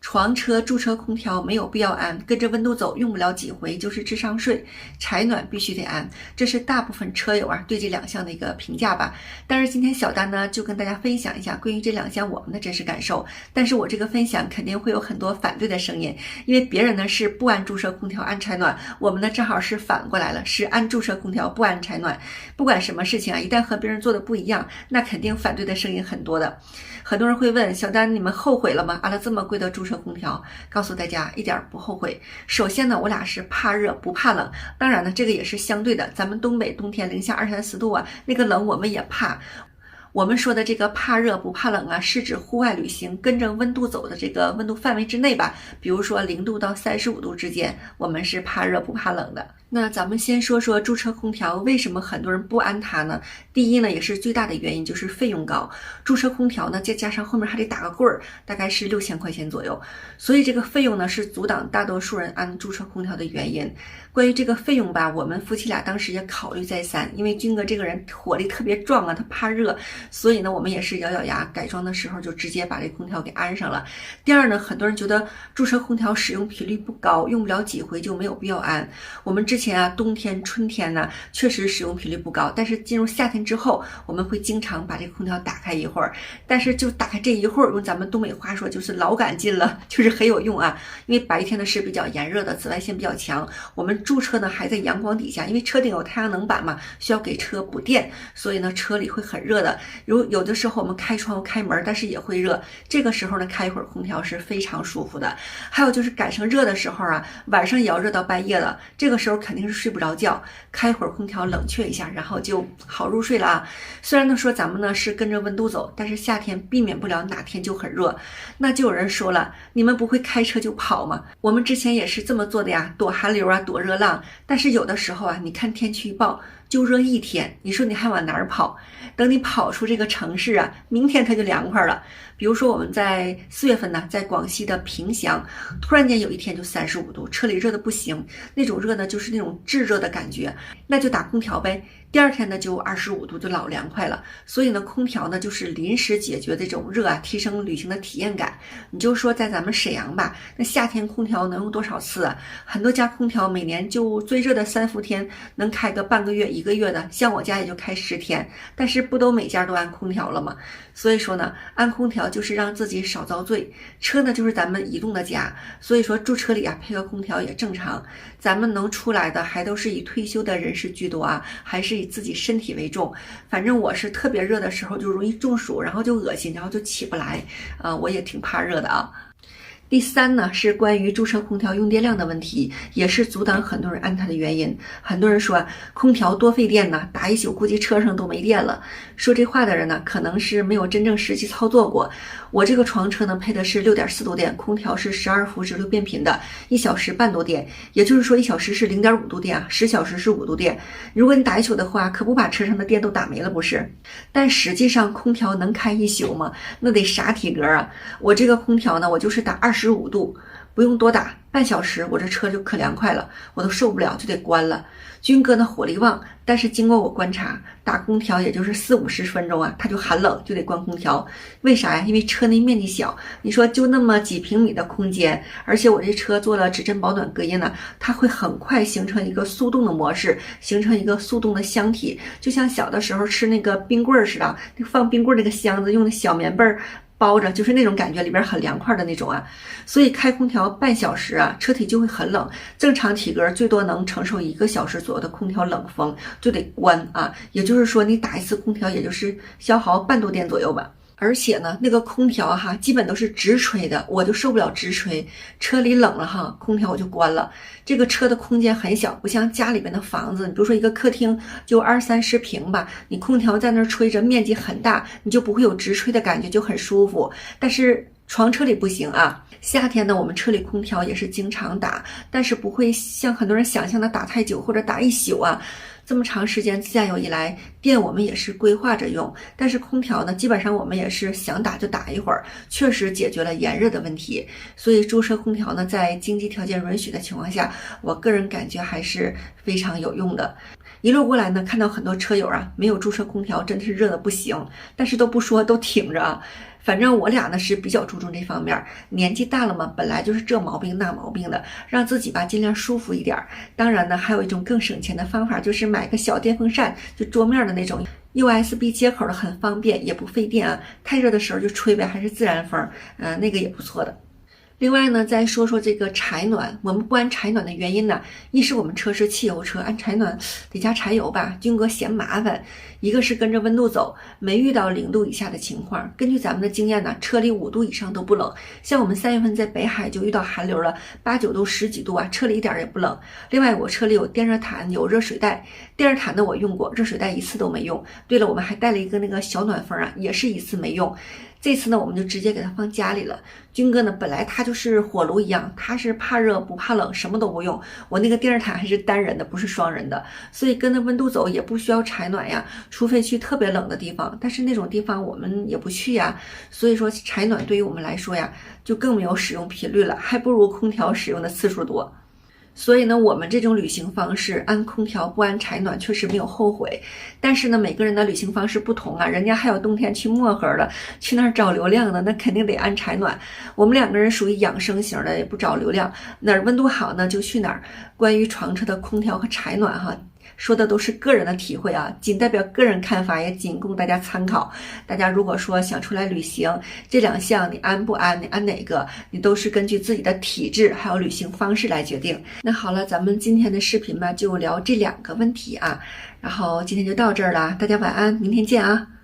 床车、驻车空调没有必要安，跟着温度走，用不了几回就是智商税。柴暖必须得安，这是大部分车友对这2项的一个评价吧。但是今天小丹呢就跟大家分享一下关于这2项我们的真实感受。但是我这个分享肯定会有很多反对的声音，因为别人呢是不安驻车空调安柴暖，我们呢正好是反过来了，是安驻车空调不安柴暖。不管什么事情一旦和别人做的不一样，那肯定反对的声音很多的。很多人会问小丹，你们后悔了吗？安了这么贵的驻车空调？告诉大家一点不后悔。首先呢，我俩是怕热不怕冷，当然呢这个也是相对的，咱们东北冬天零下2、3、4度那个冷我们也怕。我们说的这个怕热不怕冷是指户外旅行跟着温度走的这个温度范围之内吧，比如说0度到35度之间，我们是怕热不怕冷的。那咱们先说说驻车空调为什么很多人不安它呢？第一呢，也是最大的原因就是费用高。驻车空调呢，再加上后面还得打个柜儿，大概是6000块钱左右，所以这个费用呢是阻挡大多数人安驻车空调的原因。关于这个费用吧，我们夫妻俩当时也考虑再三，因为军哥这个人火力特别壮他怕热，所以呢我们也是咬咬牙，改装的时候就直接把这空调给安上了。第二呢，很多人觉得驻车空调使用频率不高，用不了几回就没有必要安。我们之前冬天春天呢确实使用频率不高，但是进入夏天之后，我们会经常把这个空调打开一会儿，但是就打开这一会儿，用咱们东北话说就是老赶劲了，就是很有用因为白天呢是比较炎热的，紫外线比较强，我们驻车呢还在阳光底下，因为车顶有太阳能板嘛，需要给车补电，所以呢车里会很热的。有的时候我们开窗户开门，但是也会热，这个时候呢开一会儿空调是非常舒服的。还有就是赶上热的时候晚上也要热到半夜了，这个时候肯定是睡不着觉，开会儿空调冷却一下，然后就好入睡了虽然呢说咱们呢是跟着温度走，但是夏天避免不了哪天就很热。那就有人说了，你们不会开车就跑吗？我们之前也是这么做的躲寒流躲热浪，但是有的时候你看天气预报就热1天，你说你还往哪儿跑？等你跑出这个城市明天它就凉快了。比如说我们在4月份呢，在广西的萍乡，突然间有一天就35度，车里热的不行，那种热呢就是那种炙热的感觉，那就打空调呗。第二天呢就25度，就老凉快了。所以呢空调呢就是临时解决这种热提升旅行的体验感。你就说在咱们沈阳吧，那夏天空调能用多少次很多家空调每年就最热的3伏天能开个半个月1个月的，像我家也就开10天，但是不都每家都安空调了吗？所以说呢，安空调就是让自己少遭罪，车呢就是咱们移动的家，所以说驻车里配合空调也正常。咱们能出来的还都是以退休的人士居多还是以自己身体为重。反正我是特别热的时候就容易中暑，然后就恶心，然后就起不来我也挺怕热的第三呢，是关于驻车空调用电量的问题，也是阻挡很多人安它的原因。很多人说空调多费电打一宿估计车上都没电了。说这话的人呢，可能是没有真正实际操作过。我这个床车呢配的是6.4度电，空调是12伏直流变频的，1小时半度电，也就是说1小时是0.5度电10小时是5度电。如果你打一宿的话，可不把车上的电都打没了不是？但实际上空调能开一宿吗？那得啥体格我这个空调呢，我就是打25度，不用多打，半小时我这车就可凉快了，我都受不了就得关了。军哥呢火力旺，但是经过我观察，打空调也就是40-50分钟它就寒冷，就得关空调。为啥呀？因为车内面积小，你说就那么几平米的空间，而且我这车做了指针保暖隔音它会很快形成一个速冻的模式，形成一个速冻的箱体，就像小的时候吃那个冰棍似的，放冰棍那个箱子用那小棉被包着，就是那种感觉，里边很凉快的那种所以开空调半小时车体就会很冷，正常体格最多能承受1个小时左右的空调冷风就得关也就是说你打一次空调也就是消耗半度电左右吧。而且呢，那个空调基本都是直吹的，我就受不了直吹，车里冷了空调我就关了。这个车的空间很小，不像家里边的房子，你比如说一个客厅就20-30平吧，你空调在那儿吹着，面积很大，你就不会有直吹的感觉，就很舒服。但是床车里不行夏天呢，我们车里空调也是经常打，但是不会像很多人想象的打太久或者打一宿这么长时间自驾游以来，电我们也是规划着用，但是空调呢，基本上我们也是想打就打一会儿，确实解决了炎热的问题。所以驻车空调呢，在经济条件允许的情况下，我个人感觉还是非常有用的。一路过来呢，看到很多车友没有驻车空调，真的是热的不行，但是都不说，都挺着反正我俩呢是比较注重这方面，年纪大了嘛，本来就是这毛病那毛病的，让自己吧尽量舒服一点。当然呢，还有一种更省钱的方法，就是买个小电风扇，就桌面的那种，USB 接口的，很方便，也不费电啊。太热的时候就吹呗，还是自然风，那个也不错的。另外呢，再说说这个柴暖，我们不安柴暖的原因呢，一是我们车是汽油车，安柴暖得加柴油吧，军哥嫌麻烦；一个是跟着温度走，没遇到0度以下的情况。根据咱们的经验呢，车里5度以上都不冷，像我们3月份在北海就遇到寒流了，8、9度、10几度啊，车里一点也不冷。另外我车里有电热毯，有热水袋，电热毯呢我用过，热水袋一次都没用。对了，我们还带了一个那个小暖风啊，也是一次没用。这次呢，我们就直接给它放家里了。军哥呢，本来他就是火炉一样，他是怕热不怕冷，什么都不用。我那个电热毯还是单人的，不是双人的，所以跟着温度走也不需要柴暖呀，除非去特别冷的地方。但是那种地方我们也不去呀，所以说柴暖对于我们来说呀，就更没有使用频率了，还不如空调使用的次数多。所以呢，我们这种旅行方式安空调不安柴暖确实没有后悔，但是呢，每个人的旅行方式不同啊，人家还有冬天去漠河的，去那儿找流量的，那肯定得安柴暖。我们2个人属于养生型的，也不找流量，哪儿温度好呢就去哪儿。关于床车的空调和柴暖哈，说的都是个人的体会啊，仅代表个人看法，也仅供大家参考。大家如果说想出来旅行，这2项你安不安，你安哪个，你都是根据自己的体质还有旅行方式来决定。那好了，咱们今天的视频吧，就聊这2个问题啊，然后今天就到这儿了，大家晚安，明天见啊。